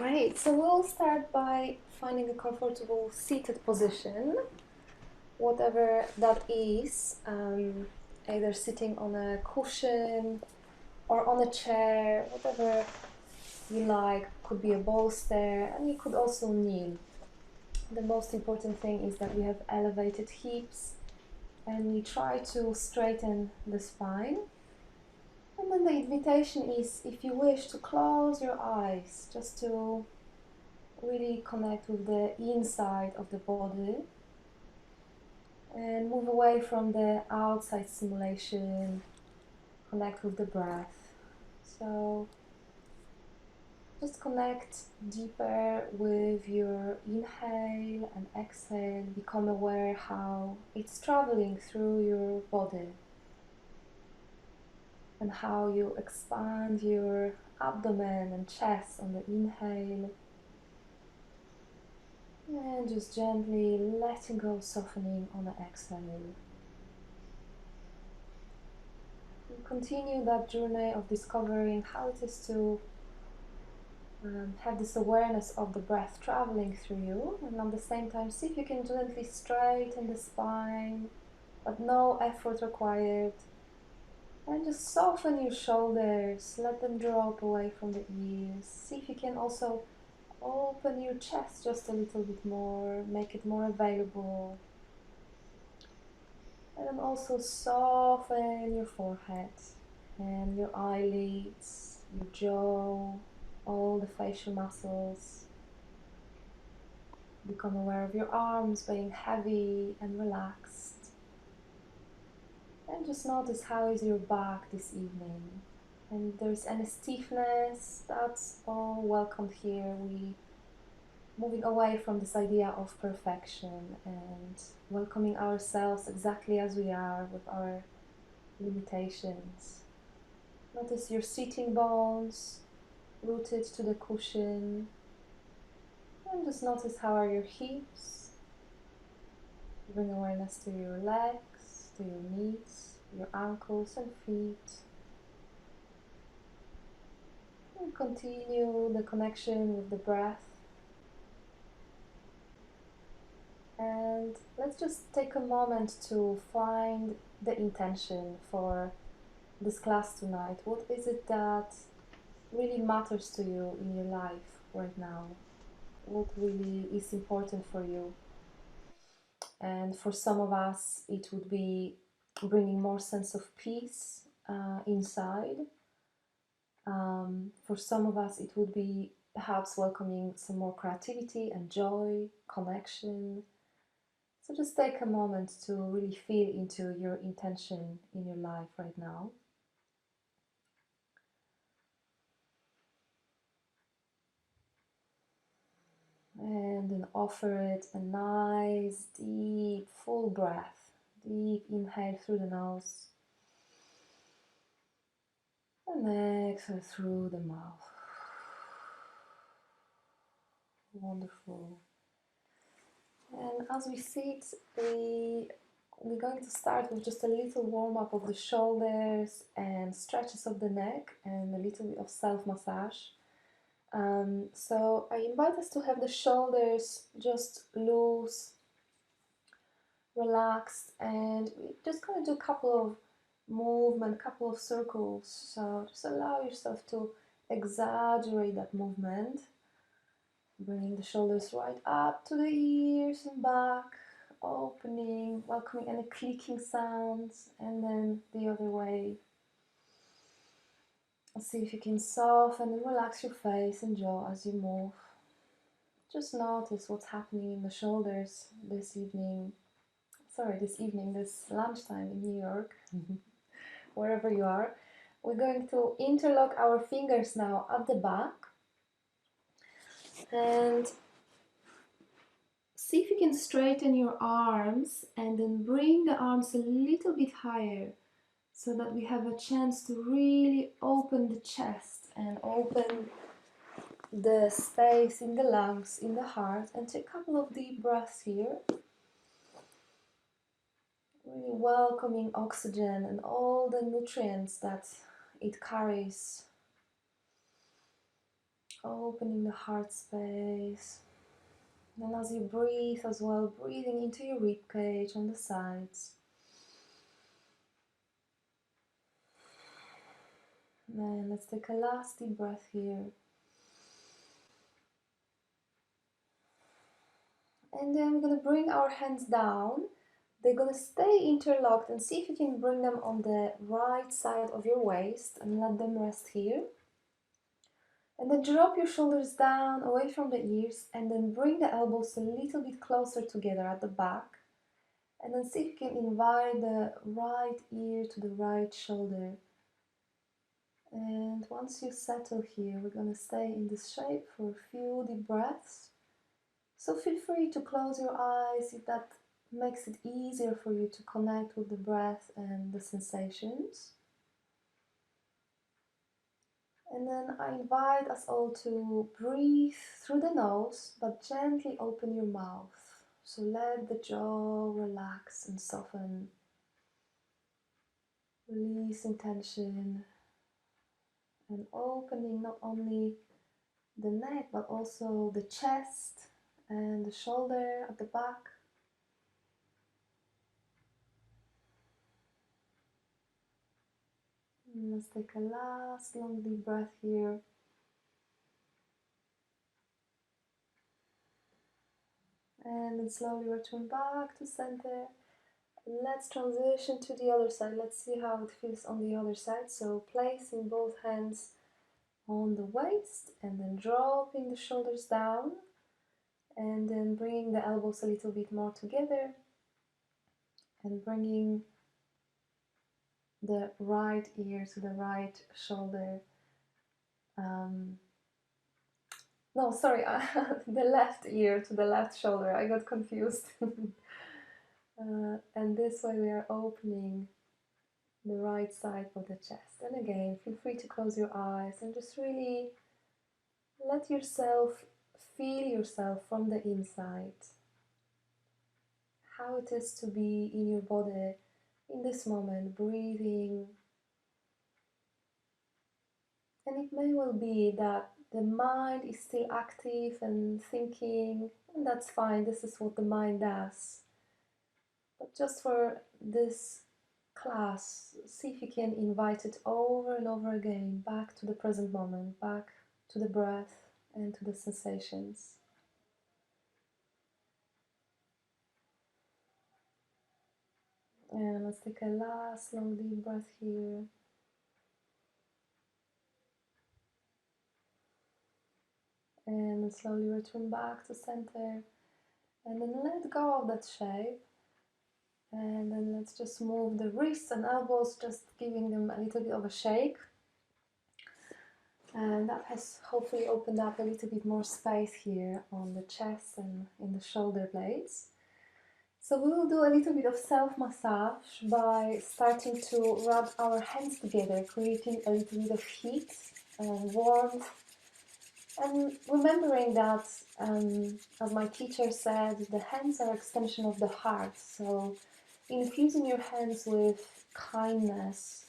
Great, so we'll start by finding a comfortable seated position, whatever that is, either sitting on a cushion or on a chair, whatever you like. Could be a bolster, and you could also kneel. The most important thing is that we have elevated hips and we try to straighten the spine. And then the invitation is, if you wish, to close your eyes, just to really connect with the inside of the body and move away from the outside stimulation, connect with the breath. So just connect deeper with your inhale and exhale. Become aware how it's traveling through your body and how you expand your abdomen and chest on the inhale. And just gently letting go, softening on the exhale. And continue that journey of discovering how it is to have this awareness of the breath traveling through you, and at the same time see if you can gently straighten the spine, but no effort required. And just soften your shoulders, let them drop away from the ears. See if you can also open your chest just a little bit more, make it more available. And then also soften your forehead and your eyelids, your jaw, all the facial muscles. Become aware of your arms being heavy and relaxed. And just notice how is your back this evening. And if there's any stiffness, that's all welcomed here. We moving away from this idea of perfection and welcoming ourselves exactly as we are with our limitations. Notice your sitting bones rooted to the cushion, and just notice how are your hips. Bring awareness to your legs, to your knees, your ankles and feet. And continue the connection with the breath. And let's just take a moment to find the intention for this class tonight. What is it that really matters to you in your life right now? What really is important for you? And for some of us, it would be bringing more sense of peace inside. For some of us, it would be perhaps welcoming some more creativity and joy, connection. So just take a moment to really feel into your intention in your life right now. And then offer it a nice, deep, full breath. Deep inhale through the nose. And exhale through the mouth. Wonderful. And as we sit, we're going to start with just a little warm-up of the shoulders and stretches of the neck and a little bit of self-massage. So I invite us to have the shoulders just loose, relaxed, and we're just going to do a couple of movement, couple of circles. So just allow yourself to exaggerate that movement. Bringing the shoulders right up to the ears and back, opening, welcoming any clicking sounds, and then the other way. See if you can soften and relax your face and jaw as you move. Just notice what's happening in the shoulders this evening, this lunchtime in New York, wherever you are. We're going to interlock our fingers now at the back. And see if you can straighten your arms and then bring the arms a little bit higher so that we have a chance to really open the chest and open the space in the lungs, in the heart, and take a couple of deep breaths here. Really welcoming oxygen and all the nutrients that it carries. opening the heart space. And as you breathe as well, breathing into your rib cage on the sides. And let's take a last deep breath here. And then we're going to bring our hands down. They're going to stay interlocked, and see if you can bring them on the right side of your waist and let them rest here. And then drop your shoulders down away from the ears, and then bring the elbows a little bit closer together at the back. And then see if you can invite the right ear to the right shoulder. And once you settle here, we're going to stay in this shape for a few deep breaths. So feel free to close your eyes if that makes it easier for you to connect with the breath and the sensations. And then I invite us all to breathe through the nose, but gently open your mouth. So let the jaw relax and soften, releasing tension and opening not only the neck but also the chest and the shoulder at the back. And let's take a last long deep breath here. And then slowly return back to center. Let's transition to the other side. Let's see how it feels on the other side. So placing both hands on the waist and then dropping the shoulders down and then bringing the elbows a little bit more together and bringing the right ear to the right shoulder. No, sorry, the left ear to the left shoulder. I got confused. And this way we are opening the right side of the chest. And again, feel free to close your eyes and just really let yourself feel yourself from the inside. How it is to be in your body in this moment, breathing. And it may well be that the mind is still active and thinking, and that's fine, this is what the mind does. But just for this class, see if you can invite it over and over again, back to the present moment, back to the breath and to the sensations. And let's take a last long deep breath here. And slowly return back to center. And then let go of that shape. And then let's just move the wrists and elbows, just giving them a little bit of a shake. And that has hopefully opened up a little bit more space here on the chest and in the shoulder blades. So we will do a little bit of self-massage by starting to rub our hands together, creating a little bit of heat and warmth. And remembering that, as my teacher said, the hands are an extension of the heart. So infusing your hands with kindness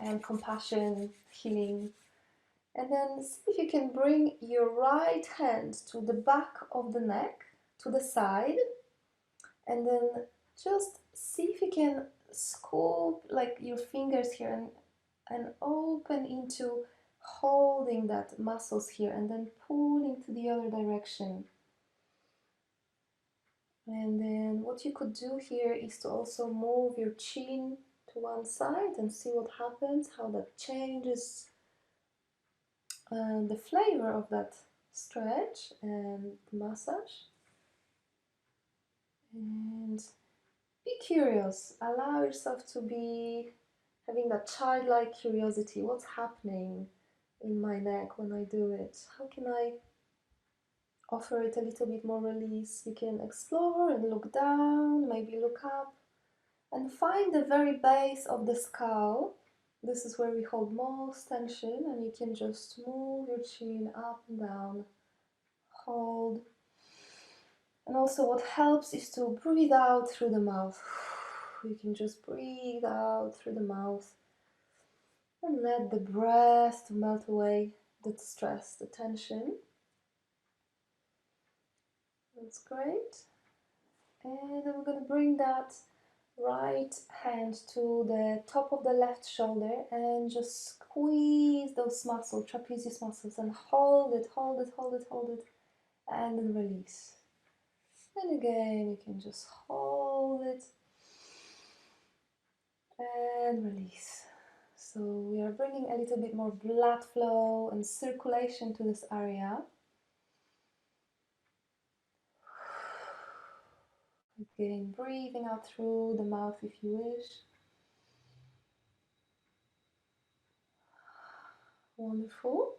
and compassion, healing. And then see if you can bring your right hand to the back of the neck, to the side. And then just see if you can scoop like your fingers here and open into holding that muscles here and then pulling to the other direction. And then what you could do here is to also move your chin to one side and see what happens, how that changes the flavor of that stretch and massage. And be curious, allow yourself to be having that childlike curiosity. What's happening in my neck when I do it? How can I offer it a little bit more release? You can explore and look down, maybe look up, and find the very base of the skull. This is where we hold most tension, and you can just move your chin up and down, hold. And also what helps is to breathe out through the mouth. You can just breathe out through the mouth and let the breath to melt away the stress, the tension. That's great. And then we're going to bring that right hand to the top of the left shoulder and just squeeze those muscles, trapezius muscles, and hold it, hold it, hold it, hold it, and then release. And again, you can just hold it and release. So we are bringing a little bit more blood flow and circulation to this area. Again, breathing out through the mouth if you wish. Wonderful.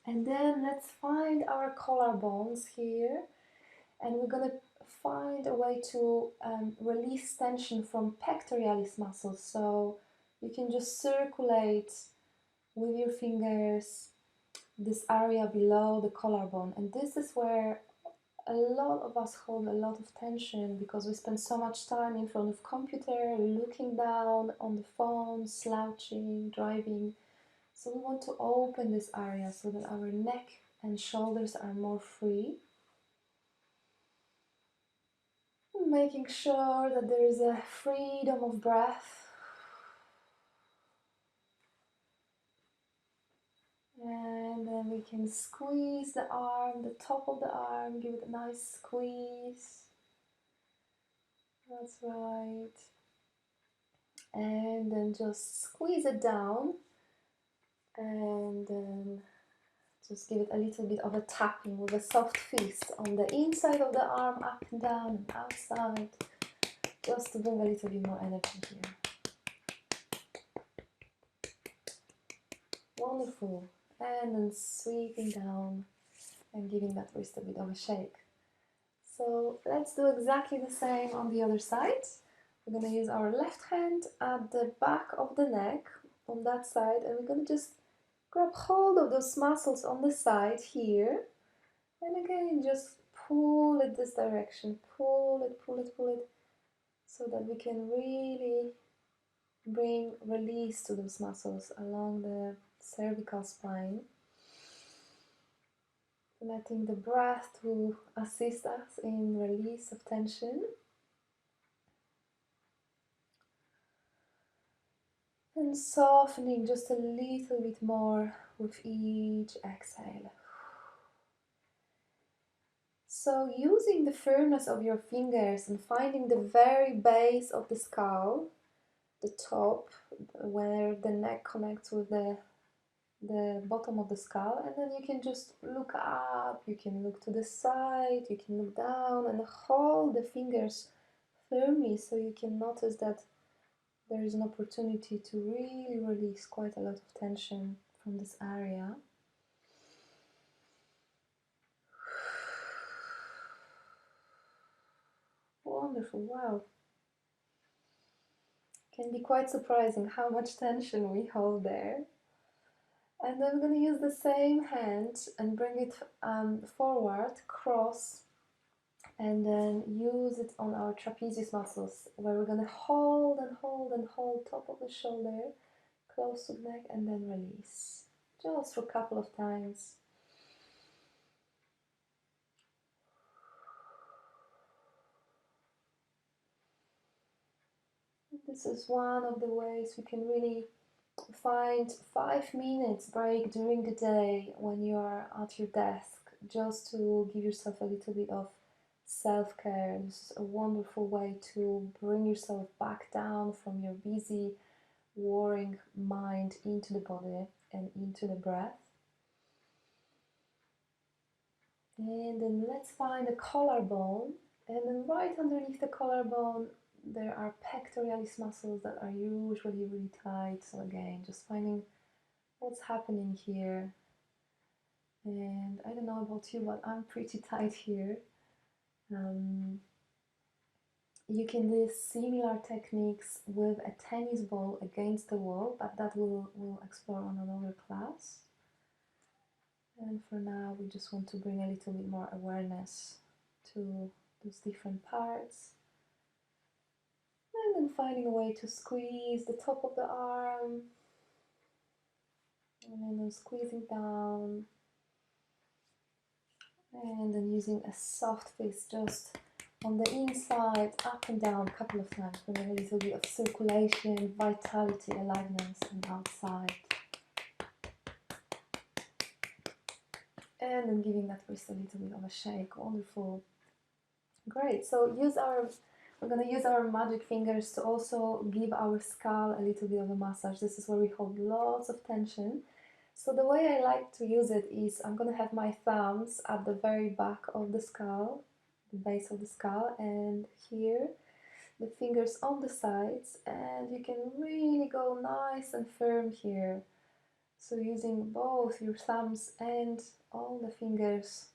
And then let's find our collarbones here. And we're going to find a way to release tension from pectoralis muscles. So you can just circulate with your fingers this area below the collarbone. And this is where a lot of us hold a lot of tension because we spend so much time in front of computer, looking down on the phone, slouching, driving. So we want to open this area so that our neck and shoulders are more free. Making sure that there is a freedom of breath. And then we can squeeze the arm, the top of the arm, give it a nice squeeze. That's right. And then just squeeze it down. And then just give it a little bit of a tapping with a soft fist on the inside of the arm, up and down and outside. Just to bring a little bit more energy here. Wonderful. And then sweeping down and giving that wrist a bit of a shake. So let's do exactly the same on the other side. We're going to use our left hand at the back of the neck on that side, and we're going to just grab hold of those muscles on the side here, and again just pull it this direction, pull it, pull it, pull it, so that we can really bring release to those muscles along the cervical spine. Letting the breath to assist us in release of tension. And softening just a little bit more with each exhale. So using the firmness of your fingers and finding the very base of the skull, the top, where the neck connects with the bottom of the skull, and then you can just look up, you can look to the side, you can look down and hold the fingers firmly so you can notice that there is an opportunity to really release quite a lot of tension from this area. Wonderful, wow. Can be quite surprising how much tension we hold there. And then I'm going to use the same hand and bring it forward, cross, and then use it on our trapezius muscles, where we're going to hold and hold and hold top of the shoulder, close to the neck, and then release. Just for a couple of times. This is one of the ways we can really find 5 minutes break during the day when you are at your desk, just to give yourself a little bit of self-care. This is a wonderful way to bring yourself back down from your busy, worrying mind into the body and into the breath. And then let's find the collarbone, and then right underneath the collarbone there are pectoralis muscles that are usually really tight. So again, just finding what's happening here. And I don't know about you, but I'm pretty tight here. You can do similar techniques with a tennis ball against the wall, but that we'll explore on another class. And for now, we just want to bring a little bit more awareness to those different parts. And then finding a way to squeeze the top of the arm. And then squeezing down. And then using a soft fist just on the inside, up and down a couple of times, bring a little bit of circulation, vitality, aliveness, and outside. And then giving that wrist a little bit of a shake. Wonderful. Great. So we're going to use our magic fingers to also give our skull a little bit of a massage. This is where we hold lots of tension. So the way I like to use it is I'm going to have my thumbs at the very back of the skull, the base of the skull, and here the fingers on the sides, and you can really go nice and firm here. So using both your thumbs and all the fingers.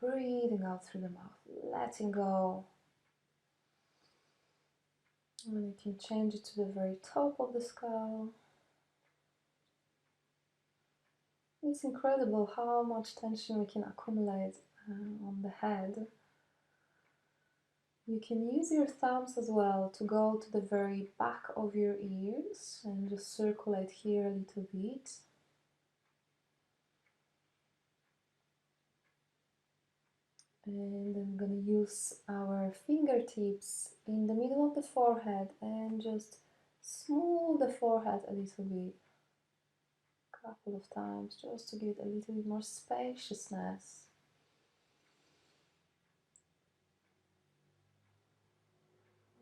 Breathing out through the mouth, letting go. And you can change it to the very top of the skull. It's incredible how much tension we can accumulate on the head. You can use your thumbs as well to go to the very back of your ears and just circulate here a little bit. And I'm going to use our fingertips in the middle of the forehead and just smooth the forehead a little bit. Couple of times just to give it a little bit more spaciousness.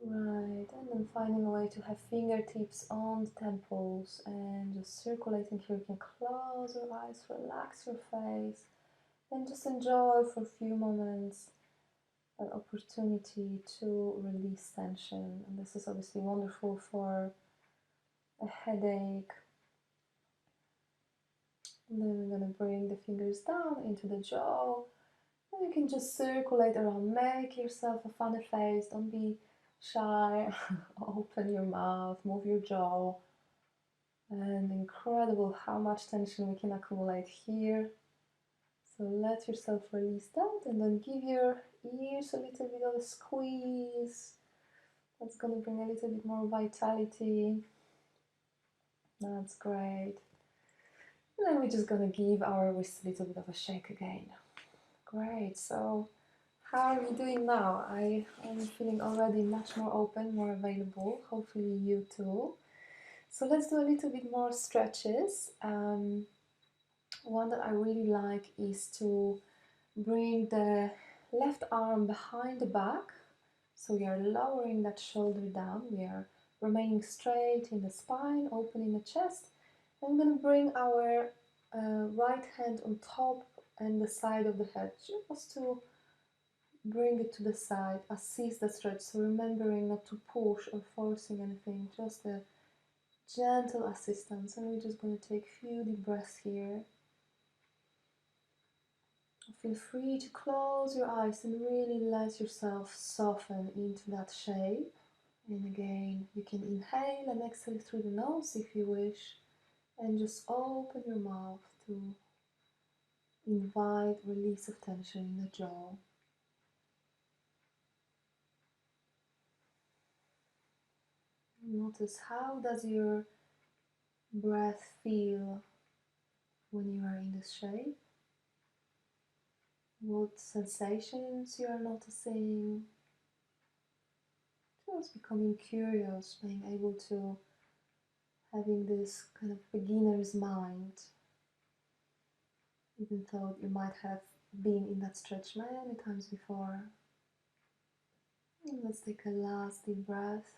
Right, and then finding a way to have fingertips on the temples and just circulating here. You can close your eyes, relax your face, and just enjoy for a few moments an opportunity to release tension. And this is obviously wonderful for a headache. And then we're going to bring the fingers down into the jaw. And you can just circulate around, make yourself a funny face, don't be shy, open your mouth, move your jaw. And incredible how much tension we can accumulate here. So let yourself release that and then give your ears a little bit of a squeeze. That's going to bring a little bit more vitality. That's great. And then we're just going to give our wrist a little bit of a shake again. Great. So how are you doing now? I am feeling already much more open, more available. Hopefully you too. So let's do a little bit more stretches. One that I really like is to bring the left arm behind the back. So we are lowering that shoulder down. We are remaining straight in the spine, opening the chest. I'm going to bring our right hand on top and the side of the head, just to bring it to the side, assist the stretch. So remembering not to push or forcing anything, just a gentle assistance. And we're just going to take a few deep breaths here. Feel free to close your eyes and really let yourself soften into that shape. And again, you can inhale and exhale through the nose if you wish, and just open your mouth to invite release of tension in the jaw. Notice how does your breath feel when you are in this shape. What sensations you are noticing. Just becoming curious, being able to having this kind of beginner's mind, even though you might have been in that stretch many times before. And let's take a last deep breath.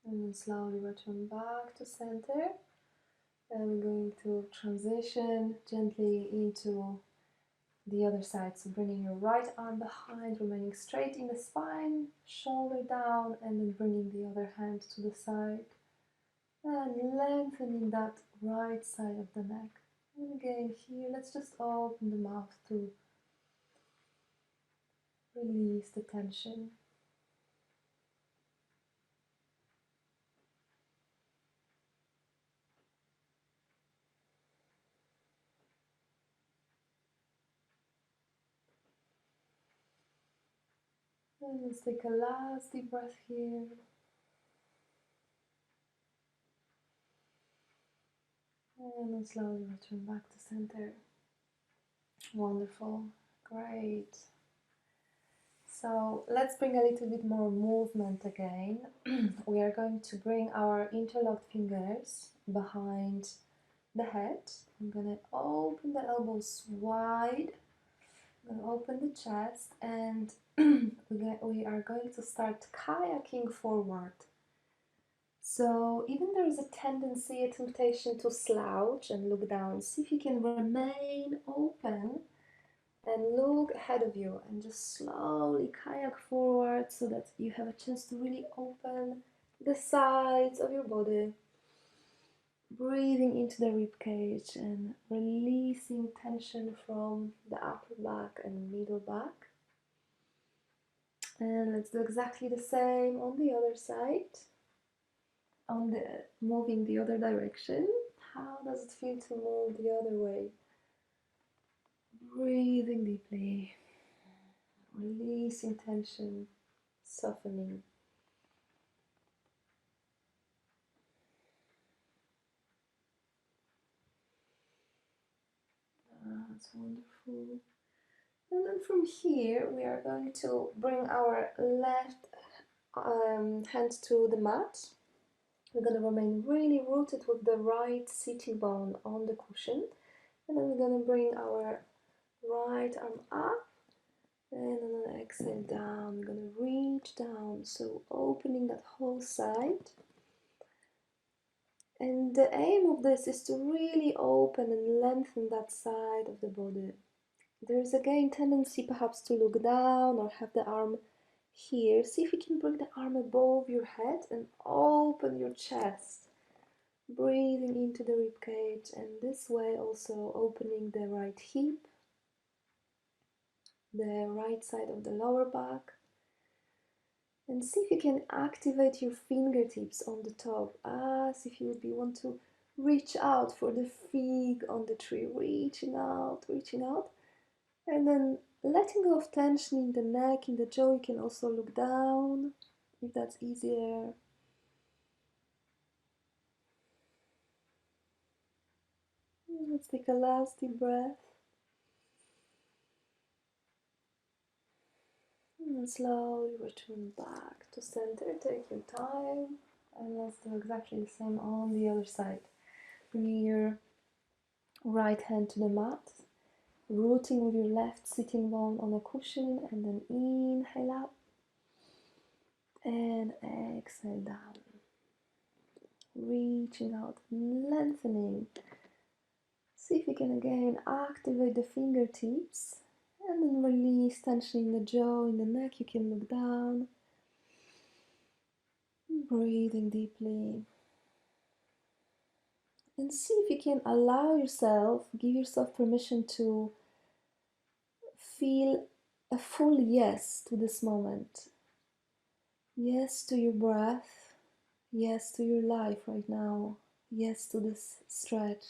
And then slowly return back to center. And we're going to transition gently into the other side. So bringing your right arm behind, remaining straight in the spine, shoulder down, and then bringing the other hand to the side. And lengthening that right side of the neck. And again here, let's just open the mouth to release the tension. And let's take a last deep breath here. And then slowly return back to center. Wonderful. Great. So let's bring a little bit more movement again. We are going to bring our interlocked fingers behind the head. I'm going to open the elbows wide. I'm going to open the chest, and we are going to start kayaking forward. So even there is a tendency, a temptation to slouch and look down, see if you can remain open and look ahead of you and just slowly kayak forward so that you have a chance to really open the sides of your body. Breathing into the rib cage and releasing tension from the upper back and middle back. And let's do exactly the same on the other side. Moving the other direction. How does it feel to move the other way? Breathing deeply, releasing tension, softening. That's wonderful. And then from here, we are going to bring our left hand to the mat. We're going to remain really rooted with the right sitting bone on the cushion. And then we're going to bring our right arm up. And on an exhale down, we're going to reach down. So opening that whole side. And the aim of this is to really open and lengthen that side of the body. There is again tendency perhaps to look down or have the arm here. See if you can bring the arm above your head and open your chest. Breathing into the rib cage, and this way also opening the right hip, the right side of the lower back. And see if you can activate your fingertips on the top, as if you would want to reach out for the fig on the tree, reaching out, and then letting go of tension in the neck, in the jaw. You can also look down if that's easier. Let's take a last deep breath. And slowly return back to center. Take your time. And let's do exactly the same on the other side. Bring your right hand to the mat. Rooting with your left sitting bone on a cushion. And then inhale up. And exhale down. Reaching out, lengthening. See if you can again activate the fingertips. And then release tension in the jaw, in the neck. You can look down. Breathing deeply. And see if you can allow yourself, give yourself permission to feel a full yes to this moment. Yes to your breath. Yes to your life right now. Yes to this stretch.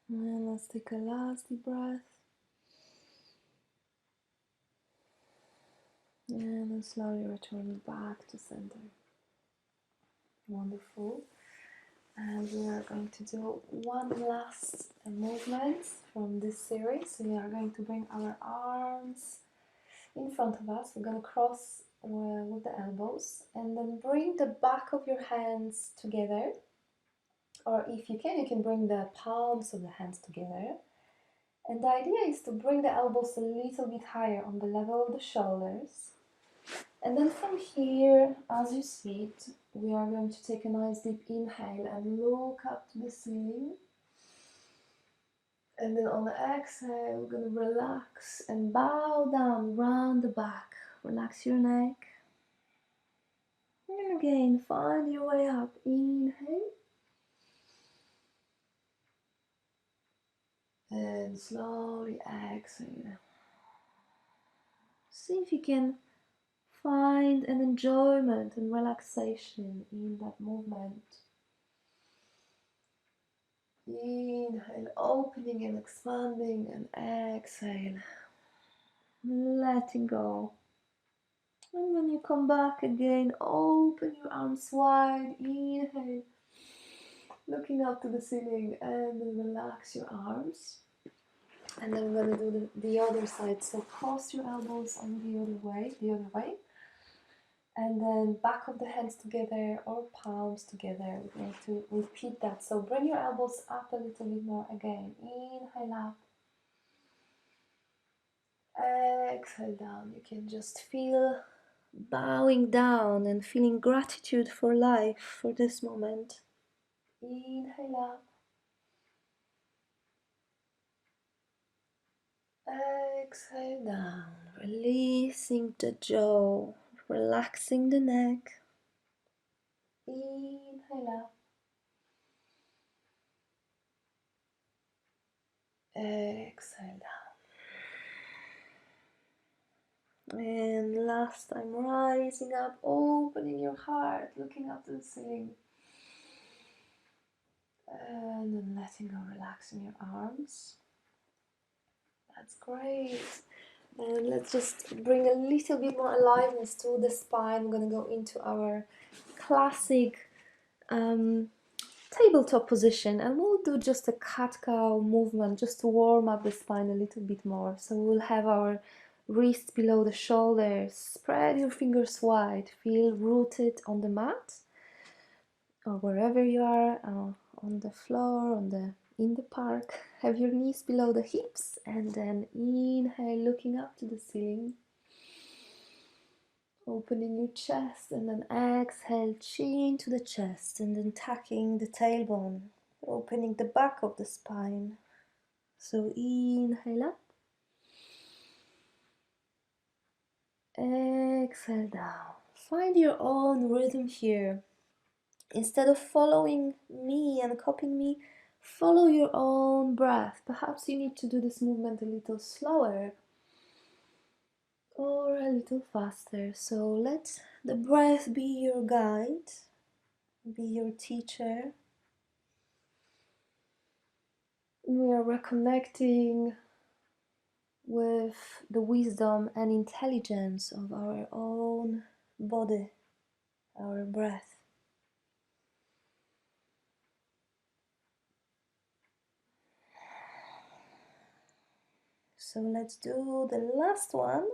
And let's take a last deep breath. And then slowly returning back to center. Wonderful. And we are going to do one last movement from this series. So we are going to bring our arms in front of us. We're going to cross with the elbows and then bring the back of your hands together. Or if you can bring the palms of the hands together. And the idea is to bring the elbows a little bit higher on the level of the shoulders. And then from here, as you sit, we are going to take a nice deep inhale and look up to the ceiling. And then on the exhale, we're going to relax and bow down, round the back. Relax your neck. And again, find your way up. Inhale. And slowly exhale. See if you can find an enjoyment and relaxation in that movement. Inhale, opening and expanding, and exhale, letting go. And when you come back again, open your arms wide. Inhale, looking up to the ceiling, and then relax your arms. And then we're going to do the other side. So cross your elbows on the other way. And then back of the hands together or palms together. We're going to repeat that. So bring your elbows up a little bit more again. Inhale up. Exhale down. You can just feel bowing down and feeling gratitude for life, for this moment. Inhale up. Exhale down. Releasing the jaw, relaxing the neck. Inhale up. Exhale down. And last time, rising up, opening your heart, looking up to the ceiling. And then letting go, relaxing your arms. That's great. And let's just bring a little bit more aliveness to the spine. We're going to go into our classic tabletop position, and we'll do just a cat-cow movement just to warm up the spine a little bit more. So we'll have our wrists below the shoulders. Spread your fingers wide. Feel rooted on the mat or wherever you are, on the floor, in the park. Have your knees below the hips, and then inhale, looking up to the ceiling. Opening your chest, and then exhale, chin to the chest, and then tucking the tailbone, opening the back of the spine. So inhale up, exhale down. Find your own rhythm here. Instead of following me and copying me, follow your own breath. Perhaps you need to do this movement a little slower or a little faster. So let the breath be your guide, be your teacher. We are reconnecting with the wisdom and intelligence of our own body, our breath. So let's do the last one.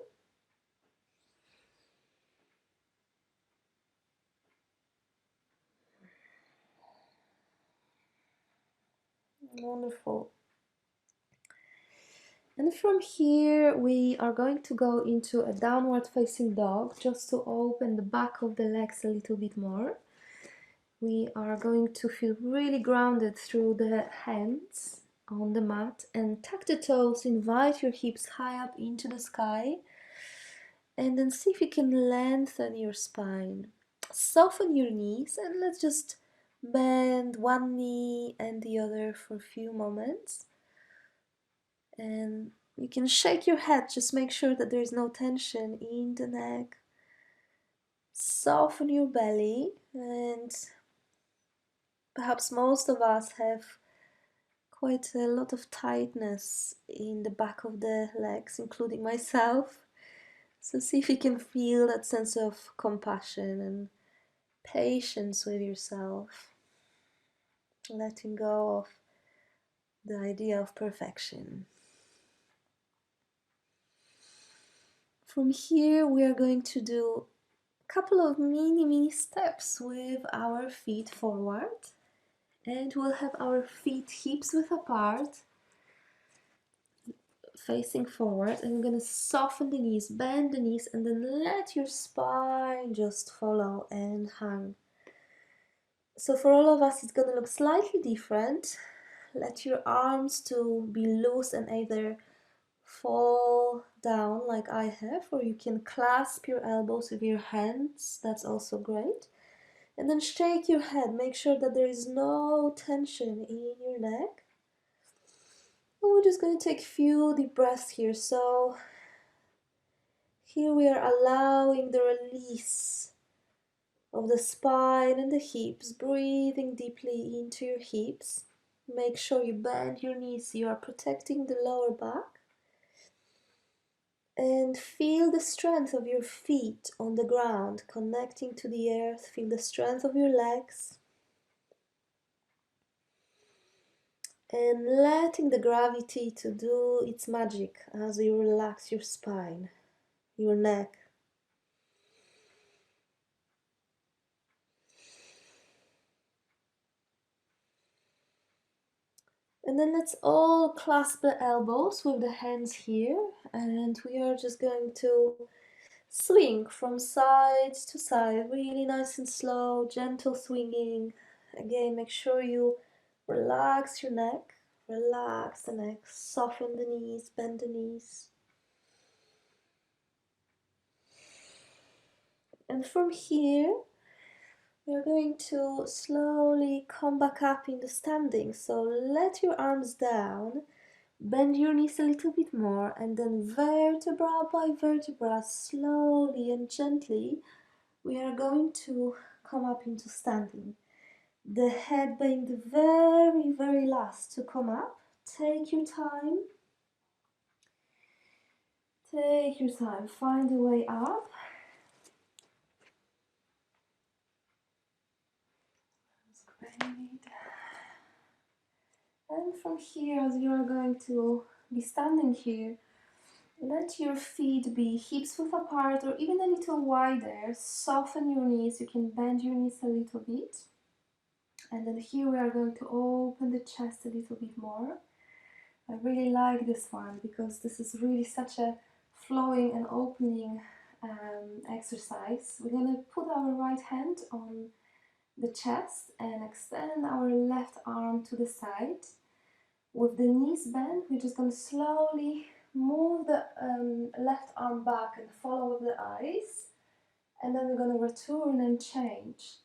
Wonderful. And from here we are going to go into a downward facing dog, just to open the back of the legs a little bit more. We are going to feel really grounded through the hands on the mat, and tuck the toes, invite your hips high up into the sky, and then see if you can lengthen your spine. Soften your knees, and let's just bend one knee and the other for a few moments. And you can shake your head, just make sure that there is no tension in the neck. Soften your belly, and perhaps most of us have quite a lot of tightness in the back of the legs, including myself. So see if you can feel that sense of compassion and patience with yourself, letting go of the idea of perfection. From here we are going to do a couple of mini steps with our feet forward, and we'll have our feet hips width apart, facing forward, and we're going to soften the knees, bend the knees, and then let your spine just follow and hang. So for all of us it's going to look slightly different. Let your arms to be loose and either fall down like I have, or you can clasp your elbows with your hands, that's also great. And then shake your head, make sure that there is no tension in your neck. And we're just going to take a few deep breaths here. So Here we are allowing the release of the spine and the hips, breathing deeply into your hips. Make sure you bend your knees, you are protecting the lower back. And feel the strength of your feet on the ground, connecting to the earth. Feel the strength of your legs. And letting the gravity to do its magic as you relax your spine, your neck. And then let's all clasp the elbows with the hands here, and we are just going to swing from side to side, really nice and slow, gentle swinging. Again, make sure you relax your neck, relax the neck, soften the knees, bend the knees. And from here, we are going to slowly come back up in the standing. So let your arms down, bend your knees a little bit more, and then vertebra by vertebra, slowly and gently, we are going to come up into standing. The head being the very, very last to come up. Take your time. Take your time. Find a way up. That's great. And from here, as you are going to be standing here, let your feet be hips width apart or even a little wider. Soften your knees. You can bend your knees a little bit. And then here we are going to open the chest a little bit more. I really like this one because this is really such a flowing and opening exercise. We're going to put our right hand on the chest and extend our left arm to the side. With the knees bent, we're just going to slowly move the left arm back and follow with the eyes. And then we're going to return and change.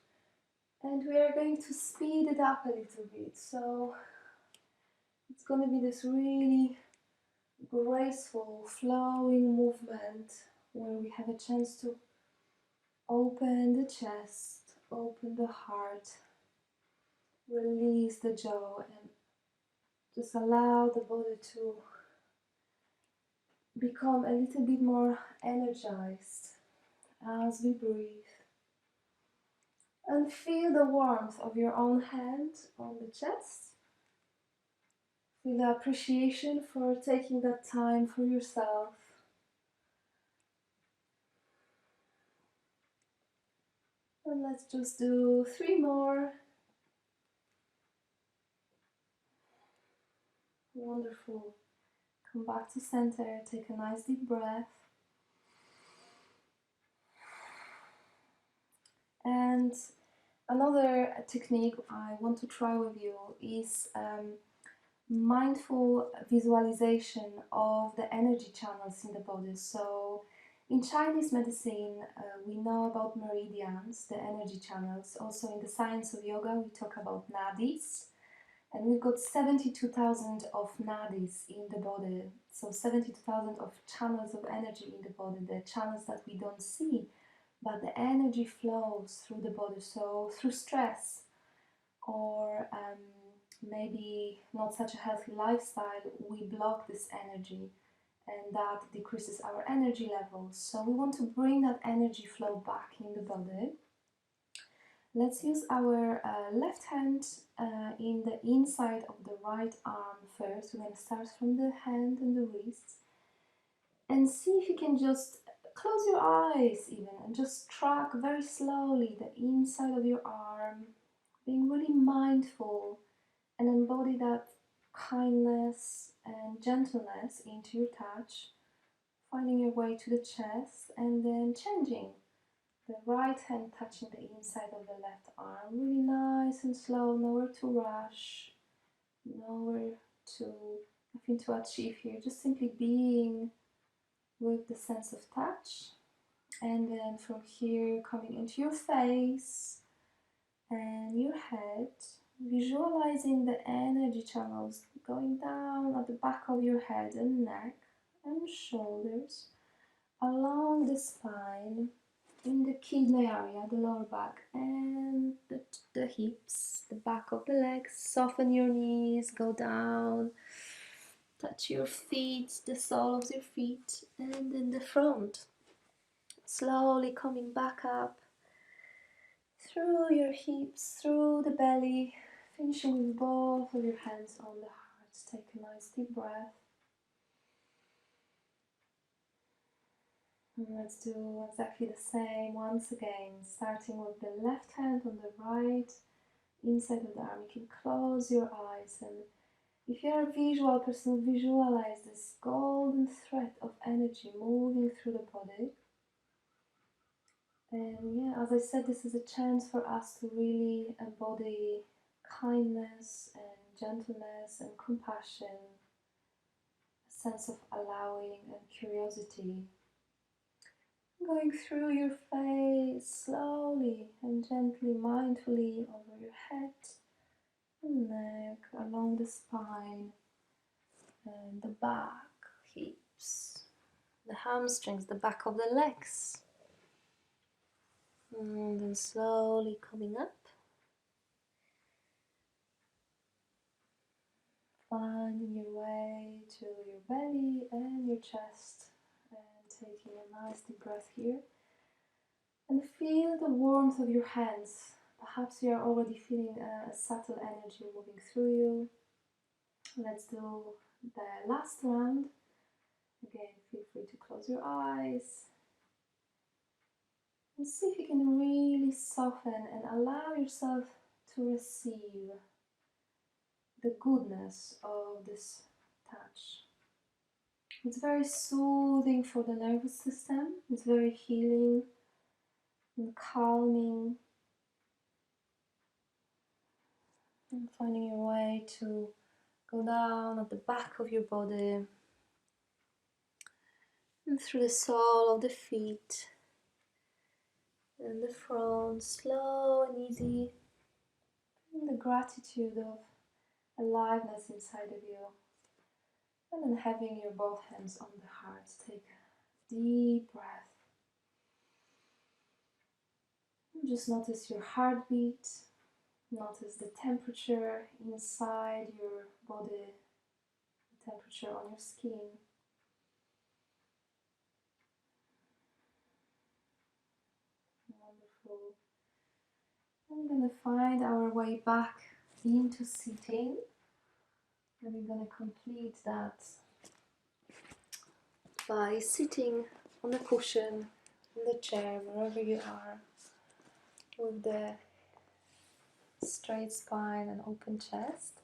And we are going to speed it up a little bit. So it's going to be this really graceful, flowing movement where we have a chance to open the chest, open the heart, release the jaw, and just allow the body to become a little bit more energized as we breathe. And feel the warmth of your own hand on the chest. Feel the appreciation for taking that time for yourself. And let's just do 3 more. Wonderful. Come back to center, take a nice deep breath. And another technique I want to try with you is mindful visualization of the energy channels in the body. So in Chinese medicine, we know about meridians, the energy channels. Also in the science of yoga, we talk about nadis. And we've got 72,000 of nadis in the body. So 72,000 of channels of energy in the body, the channels that we don't see, but the energy flows through the body. So through stress or maybe not such a healthy lifestyle, we block this energy and that decreases our energy levels. So we want to bring that energy flow back in the body. Let's use our left hand in the inside of the right arm first. We're going to start from the hand and the wrist. And see if you can just close your eyes even and just track very slowly the inside of your arm, being really mindful and embody that kindness and gentleness into your touch, finding your way to the chest and then changing. The right hand touching the inside of the left arm, really nice and slow, nowhere to rush, nowhere to, nothing to achieve here, just simply being with the sense of touch. And then from here, coming into your face and your head, visualizing the energy channels going down at the back of your head and neck and shoulders, along the spine, in the kidney area, the lower back, and the hips, the back of the legs. Soften your knees, go down, touch your feet, the soles of your feet, and then the front. Slowly coming back up through your hips, through the belly, finishing with both of your hands on the heart. Take a nice deep breath. And let's do exactly the same once again, starting with the left hand on the right inside of the arm. You can close your eyes, and if you're a visual person, visualize this golden thread of energy moving through the body. And yeah, as I said, this is a chance for us to really embody kindness and gentleness and compassion, a sense of allowing and curiosity. Going through your face slowly and gently, mindfully over your head and neck, along the spine and the back, hips, the hamstrings, the back of the legs. And then slowly coming up, finding your way to your belly and your chest, and taking a nice deep breath here. And feel the warmth of your hands. Perhaps you are already feeling a subtle energy moving through you. Let's do the last round. Again, feel free to close your eyes. And see if you can really soften and allow yourself to receive the goodness of this touch. It's very soothing for the nervous system. It's very healing and calming. And finding your way to go down at the back of your body and through the sole of the feet and the front, slow and easy. And the gratitude of aliveness inside of you. And then having your both hands on the heart. Take a deep breath. And just notice your heartbeat. Notice the temperature inside your body, the temperature on your skin. Wonderful. I'm going to find our way back into sitting, and we're going to complete that by sitting on the cushion, in the chair, wherever you are, with the straight spine and open chest.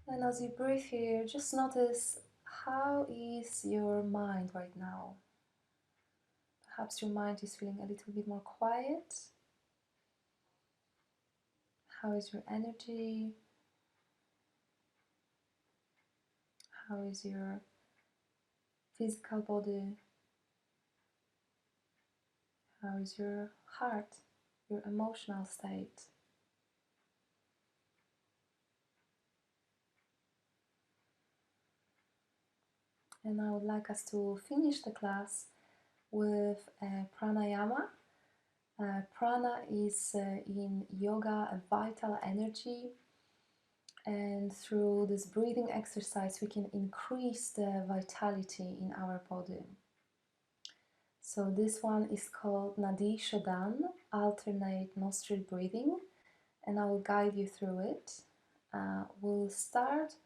And as you breathe here, just notice, how is your mind right now? Perhaps your mind is feeling a little bit more quiet. How is your energy? How is your physical body? How is your heart, your emotional state? And I would like us to finish the class with pranayama. Prana is in yoga a vital energy, and through this breathing exercise we can increase the vitality in our body. So this one is called Nadi Shodan, alternate nostril breathing, and I will guide you through it. We'll start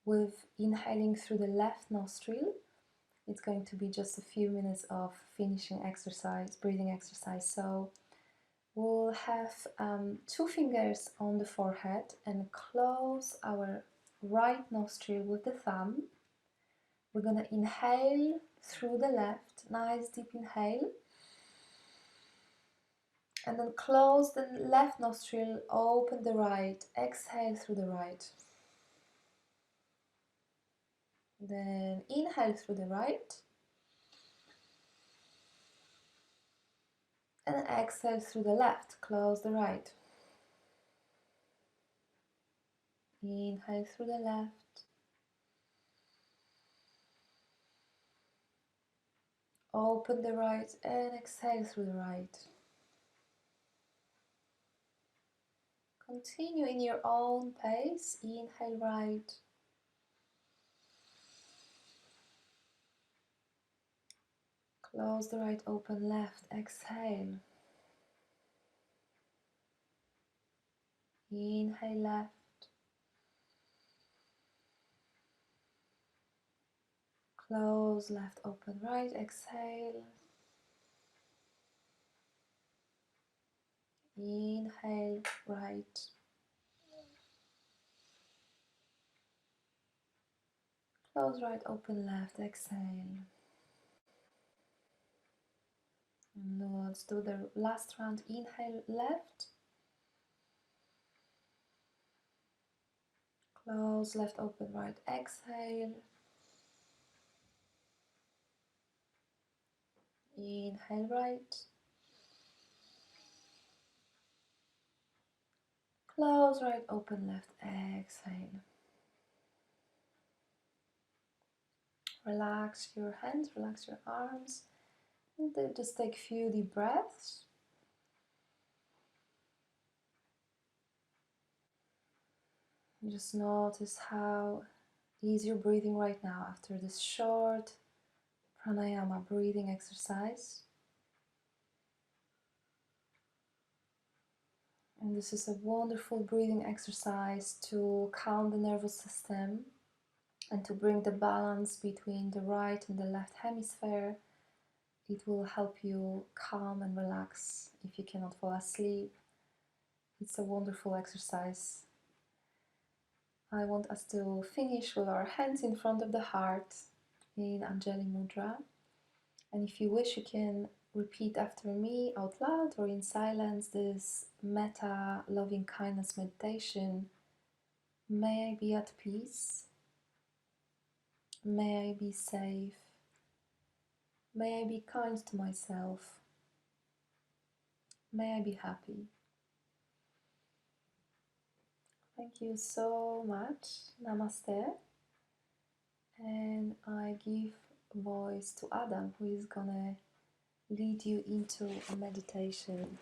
with inhaling through the left nostril. It's going to be just a few minutes of finishing exercise, breathing exercise. So we'll have 2 fingers on the forehead and close our right nostril with the thumb. We're going to inhale through the left, nice deep inhale. And then close the left nostril, open the right, exhale through the right. Then inhale through the right. And exhale through the left, close the right. Inhale through the left. Open the right and exhale through the right. Continue in your own pace. Inhale right. Close the right, open left. Exhale. Inhale left. Close left, open right. Exhale. Inhale right. Close right, open left. Exhale. And let's do the last round. Inhale left. Close left, open right. Exhale. Inhale right. Close right, open left. Exhale. Relax your hands, relax your arms. And then just take a few deep breaths. Just notice how easy you're breathing right now after this short pranayama breathing exercise. And this is a wonderful breathing exercise to calm the nervous system and to bring the balance between the right and the left hemisphere. It will help you calm and relax if you cannot fall asleep. It's a wonderful exercise. I want us to finish with our hands in front of the heart in Anjali Mudra. And if you wish, you can repeat after me out loud or in silence this metta loving kindness meditation. May I be at peace. May I be safe. May I be kind to myself. May I be happy. Thank you so much. Namaste. And I give voice to Adam, who is gonna lead you into a meditation.